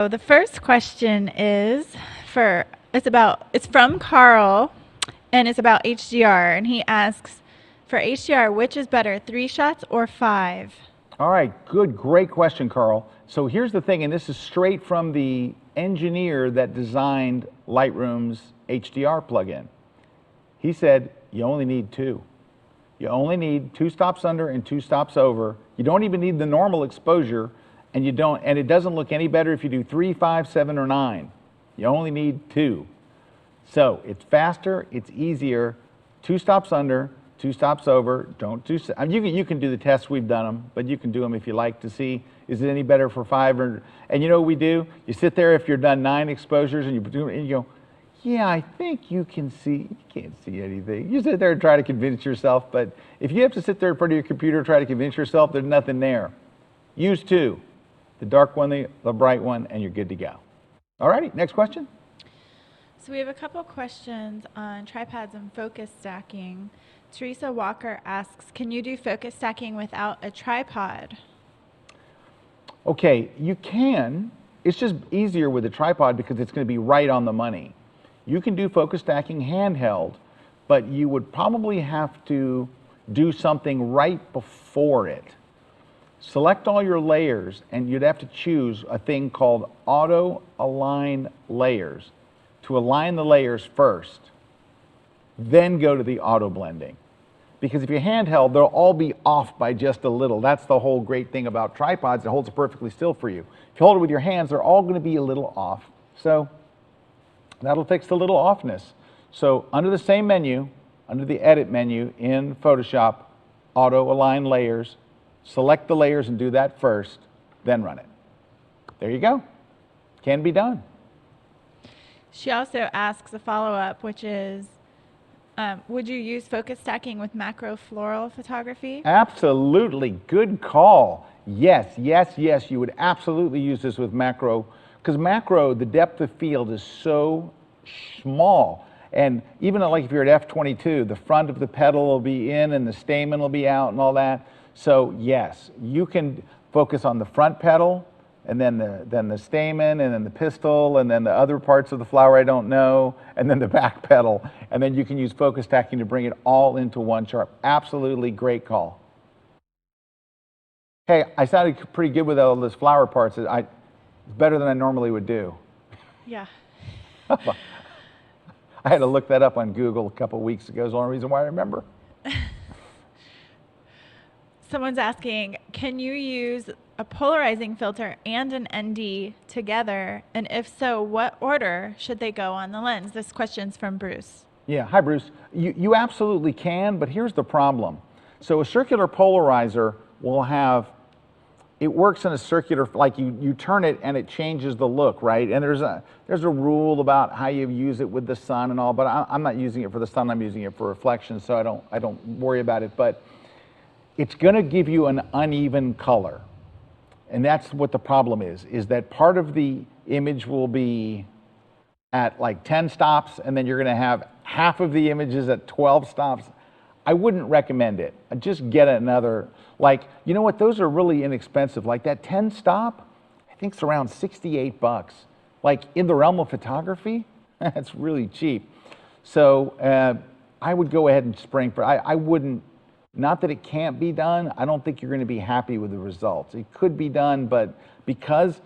So the first question is it's from Carl, and it's about HDR, and he asks, for HDR, which is better, 3 shots or 5? All right, great question, Carl. So here's the thing, and this is straight from the engineer that designed Lightroom's HDR plugin. He said, you only need 2. You only need 2 stops under and 2 stops over. You don't even need the normal exposure, and it doesn't look any better if you do 3, 5, 7, or 9. You only need 2. So it's faster, it's easier, 2 stops under, 2 stops over. Don't do, I mean, you can do the tests, we've done them, but you can do them if you like to see, is it any better for 5? And you know what we do? You sit there if you're done 9 exposures and you go, yeah, I think you can see, you can't see anything. You sit there and try to convince yourself, but if you have to sit there in front of your computer and try to convince yourself, there's nothing there. Use 2, the dark one, the bright one, and you're good to go. All righty, next question. So we have a couple questions on tripods and focus stacking. Teresa Walker asks, can you do focus stacking without a tripod? Okay, you can. It's just easier with a tripod because it's going to be right on the money. You can do focus stacking handheld, but you would probably have to do something right before it. Select all your layers, and you'd have to choose a thing called auto align layers to align the layers first, then go to the auto blending. Because if you're handheld, they'll all be off by just a little. That's the whole great thing about tripods. It holds it perfectly still for you. If you hold it with your hands, they're all going to be a little off. So that'll fix the little offness. So under the same menu, under the edit menu in Photoshop, auto align layers, select the layers and do that first, then run it. There you go. Can be done. She also asks a follow-up, which is, would you use focus stacking with macro floral photography? Absolutely. Good call. Yes, yes, yes. You would absolutely use this with macro, because macro, the depth of field is so small. And even like if you're at f22, the front of the petal will be in and the stamen will be out and all that. So yes, you can focus on the front petal, and then the stamen, and then the pistil, and then the other parts of the flower I don't know, and then the back petal. And then you can use focus stacking to bring it all into one chart. Absolutely great call. Hey, I sounded pretty good with all those flower parts. It's better than I normally would do. Yeah. I had to look that up on Google a couple of weeks ago. It's the only reason why I remember. Someone's asking, can you use a polarizing filter and an ND together? And if so, what order should they go on the lens? This question's from Bruce. Yeah, hi Bruce. You absolutely can, but here's the problem. So a circular polarizer will have, it works in a circular, like you turn it and it changes the look, right? And there's a rule about how you use it with the sun and all, but I'm not using it for the sun, I'm using it for reflection, so I don't worry about it. But it's going to give you an uneven color. And that's what the problem is that part of the image will be at like 10 stops, and then you're going to have half of the images at 12 stops. I wouldn't recommend it. Just get another, like, you know what, those are really inexpensive. Like that 10 stop, I think it's around 68 bucks. Like in the realm of photography, that's really cheap. So I would go ahead and spring for, I wouldn't, not that it can't be done, I don't think you're going to be happy with the results. It could be done, but because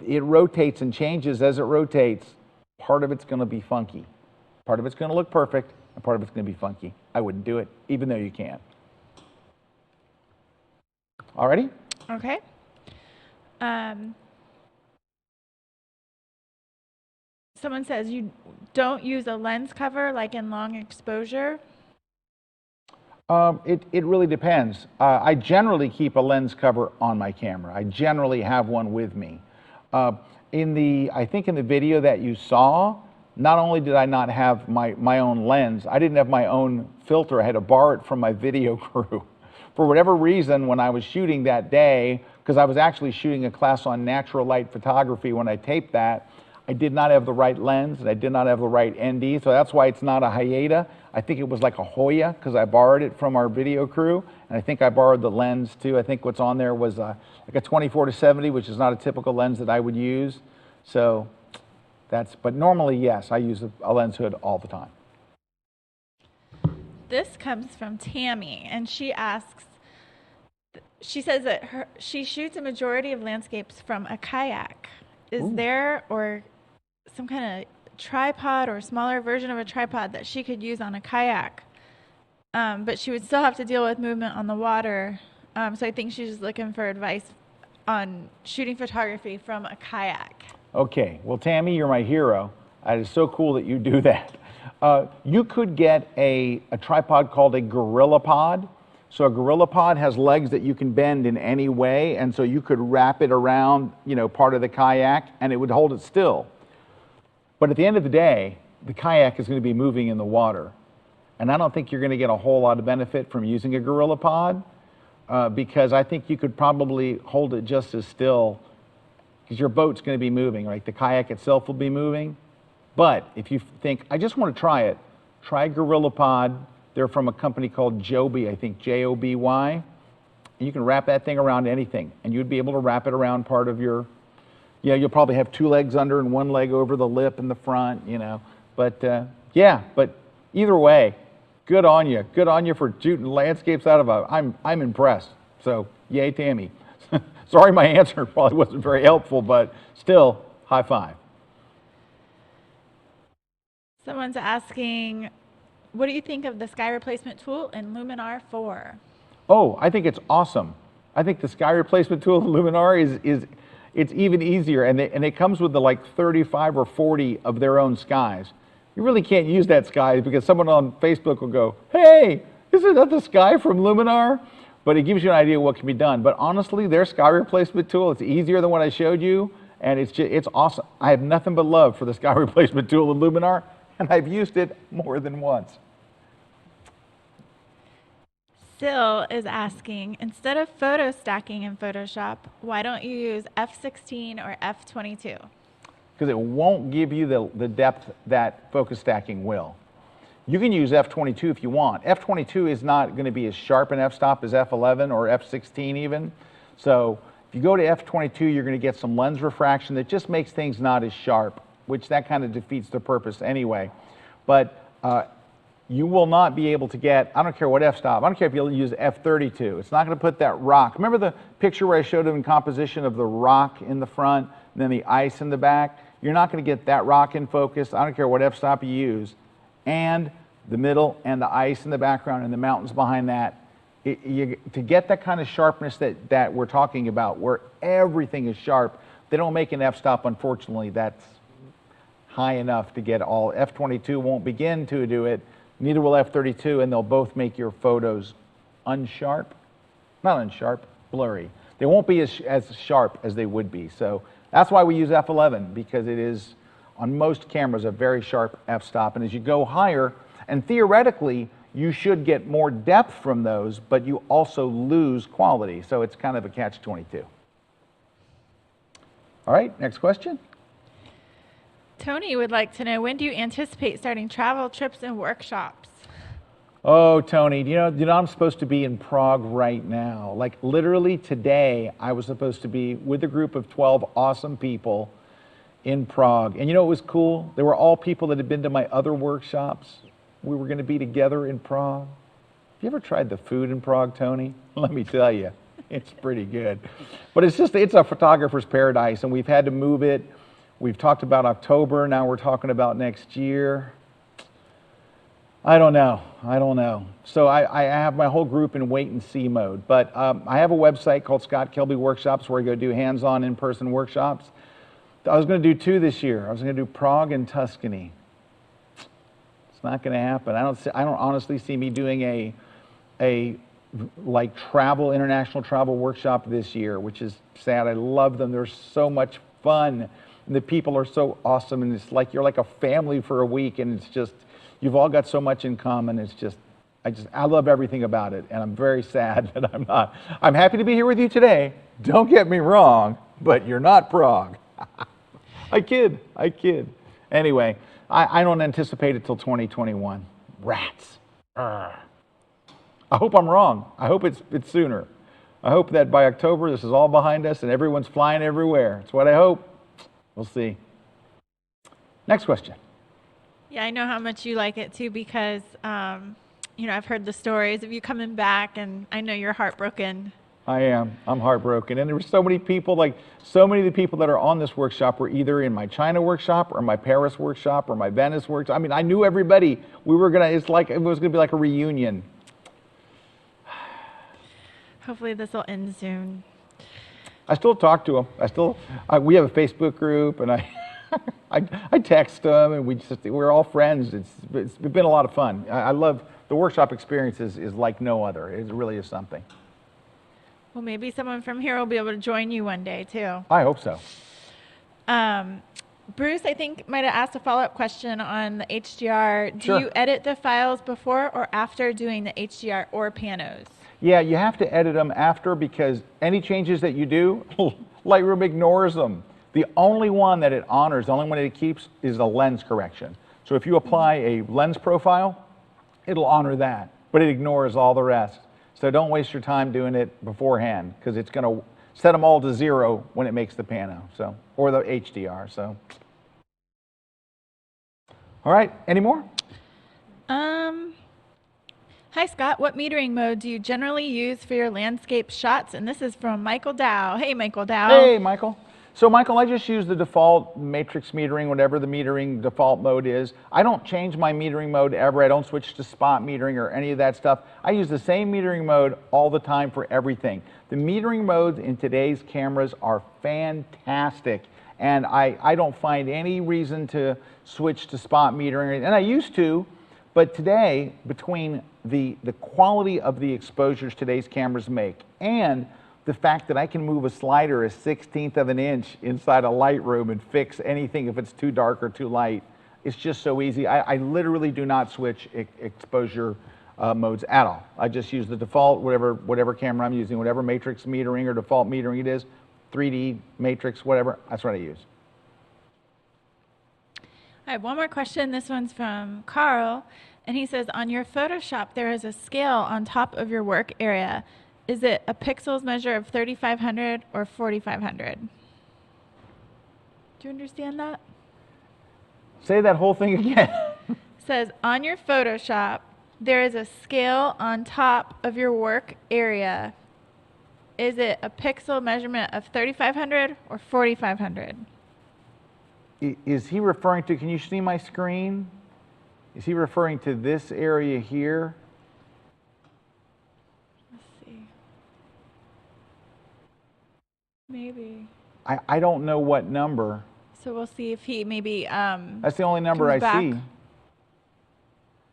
it rotates and changes as it rotates, part of it's going to be funky. Part of it's going to look perfect, and part of it's going to be funky. I wouldn't do it, even though you can. Alrighty? Okay. Someone says you don't use a lens cover like in long exposure. It really depends. I generally keep a lens cover on my camera. I generally have one with me. I think in the video that you saw, not only did I not have my own lens, I didn't have my own filter. I had to borrow it from my video crew. For whatever reason, when I was shooting that day, because I was actually shooting a class on natural light photography when I taped that, I did not have the right lens and I did not have the right ND, so that's why it's not a Hayata. I think it was like a Hoya because I borrowed it from our video crew, and I think I borrowed the lens too. I think what's on there was like a 24-70, which is not a typical lens that I would use. So but normally, yes, I use a lens hood all the time. This comes from Tammy, and she asks, she says that she shoots a majority of landscapes from a kayak. Is Ooh. there or some kind of tripod or smaller version of a tripod that she could use on a kayak? But she would still have to deal with movement on the water. So I think she's just looking for advice on shooting photography from a kayak. Okay, well, Tammy, you're my hero. It is so cool that you do that. You could get a tripod called a gorilla pod. So a gorilla pod has legs that you can bend in any way, and so you could wrap it around, part of the kayak, and it would hold it still. But at the end of the day, the kayak is going to be moving in the water, and I don't think you're going to get a whole lot of benefit from using a gorilla pod, because I think you could probably hold it just as still, because your boat's going to be moving, right? The kayak itself will be moving. But if you think, I just want to try it, try Gorilla Pod. They're from a company called Joby, I think, Joby. And you can wrap that thing around anything, and you'd be able to wrap it around part of your, you'll probably have two legs under and one leg over the lip in the front, But but either way, good on you. Good on you for shooting landscapes out of I'm impressed. So yay, Tammy. Sorry my answer probably wasn't very helpful, but still, high five. Someone's asking, what do you think of the sky replacement tool in Luminar 4? Oh, I think it's awesome. I think the sky replacement tool in Luminar it's even easier, and it comes with the like 35 or 40 of their own skies. You really can't use that sky because someone on Facebook will go, "Hey, isn't that the sky from Luminar?" But it gives you an idea of what can be done. But honestly, their sky replacement tool, it's easier than what I showed you, and it's awesome. I have nothing but love for the sky replacement tool in Luminar, and I've used it more than once. Sil is asking, instead of photo stacking in Photoshop, why don't you use F16 or F22? Because it won't give you the depth that focus stacking will. You can use F22 if you want. F22 is not going to be as sharp an f-stop as F11 or F16 even. So if you go to F22, you're going to get some lens refraction that just makes things not as sharp, which that kind of defeats the purpose anyway. But you will not be able to get, I don't care what f-stop, I don't care if you'll use F32. It's not going to put that rock. Remember the picture where I showed it in composition of the rock in the front and then the ice in the back? You're not going to get that rock in focus. I don't care what f-stop you use. And the middle and the ice in the background and the mountains behind that. To get that kind of sharpness that we're talking about, where everything is sharp, they don't make an f-stop, unfortunately, that's high enough to get all. F22 won't begin to do it, neither will F32, and they'll both make your photos unsharp. Not unsharp, blurry. They won't be as sharp as they would be. So that's why we use F11, because it is, on most cameras, a very sharp f-stop. And as you go higher, and theoretically, you should get more depth from those, but you also lose quality. So it's kind of a catch-22. All right, next question. Tony would like to know, when do you anticipate starting travel, trips, and workshops? Oh, Tony, you know I'm supposed to be in Prague right now. Like literally today, I was supposed to be with a group of 12 awesome people in Prague. And you know what was cool? They were all people that had been to my other workshops. We were going to be together in Prague. Have you ever tried the food in Prague, Tony? Let me tell you, it's pretty good. But it's a photographer's paradise, and we've had to move it. We've talked about October, now we're talking about next year. I don't know. So I have my whole group in wait and see mode. But I have a website called Scott Kelby Workshops where I go do hands-on in-person workshops. I was going to do 2 this year. I was going to do Prague and Tuscany. It's not going to happen. I don't honestly see me doing a international travel workshop this year, which is sad. I love them. They're so much fun. And the people are so awesome, and it's like you're like a family for a week, and it's just, you've all got so much in common. It's just, I love everything about it, and I'm very sad that I'm not. I'm happy to be here with you today. Don't get me wrong, but you're not Prague. I kid. Anyway, I don't anticipate it till 2021. Rats. I hope I'm wrong. I hope it's sooner. I hope that by October this is all behind us and everyone's flying everywhere. It's what I hope. We'll see. Next question. Yeah, I know how much you like it too because, I've heard the stories of you coming back, and I know you're heartbroken. I am. I'm heartbroken. And there were so many people, like so many of the people that are on this workshop were either in my China workshop or my Paris workshop or my Venice workshop. I mean, I knew everybody. It was gonna be like a reunion. Hopefully this will end soon. I still talk to them. We have a Facebook group, and I text them, and we're all friends. It's been a lot of fun. I love the workshop experience. Is like no other. It really is something. Well, maybe someone from here will be able to join you one day too. I hope so. Bruce, I think, might have asked a follow-up question on the HDR. Do Sure. you edit the files before or after doing the HDR or panos? Yeah, you have to edit them after, because any changes that you do, Lightroom ignores them. The only one that it honors, the only one that it keeps, is the lens correction. So if you apply a lens profile, it'll honor that, but it ignores all the rest. So don't waste your time doing it beforehand, because it's going to set them all to 0 when it makes the pano, or the HDR. So, all right, any more? Hi Scott, what metering mode do you generally use for your landscape shots? And this is from Michael Dow. Hey Michael Dow. Hey Michael. So Michael, I just use the default matrix metering, whatever the metering default mode is. I don't change my metering mode ever. I don't switch to spot metering or any of that stuff. I use the same metering mode all the time for everything. The metering modes in today's cameras are fantastic, and I don't find any reason to switch to spot metering. And I used to, but today, between the quality of the exposures today's cameras make and the fact that I can move a slider a 1/16 of an inch inside a Lightroom and fix anything if it's too dark or too light, it's just so easy. I literally do not switch exposure modes at all. I just use the default, whatever camera I'm using, whatever matrix metering or default metering it is, 3D matrix, whatever, that's what I use. I have one more question. This one's from Carl, and he says, on your Photoshop, there is a scale on top of your work area. Is it a pixels measure of 3500 or 4500? Do you understand that? Say that whole thing again. It says, on your Photoshop, there is a scale on top of your work area. Is it a pixel measurement of 3500 or 4500? Is he referring to, can you see my screen? Is he referring to this area here? Let's see. Maybe. I don't know what number. So we'll see if he maybe That's the only number I see.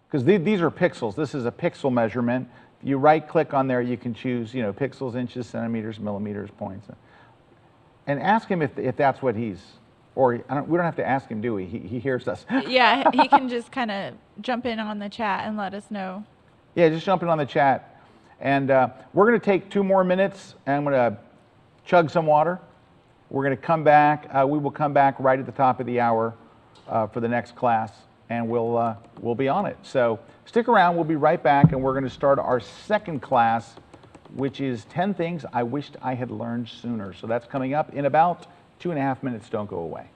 Because these are pixels. This is a pixel measurement. You right click on there, you can choose, pixels, inches, centimeters, millimeters, points. And ask him if that's what he's, or we don't have to ask him, do we? He hears us. Yeah, he can just kind of jump in on the chat and let us know. Yeah, just jump in on the chat. And we're going to take 2 more minutes, and I'm going to chug some water. We're going to come back. We will come back right at the top of the hour for the next class, and we'll be on it. So stick around. We'll be right back, and we're going to start our second class, which is 10 things I wished I had learned sooner. So that's coming up in about 2.5 minutes. Don't go away.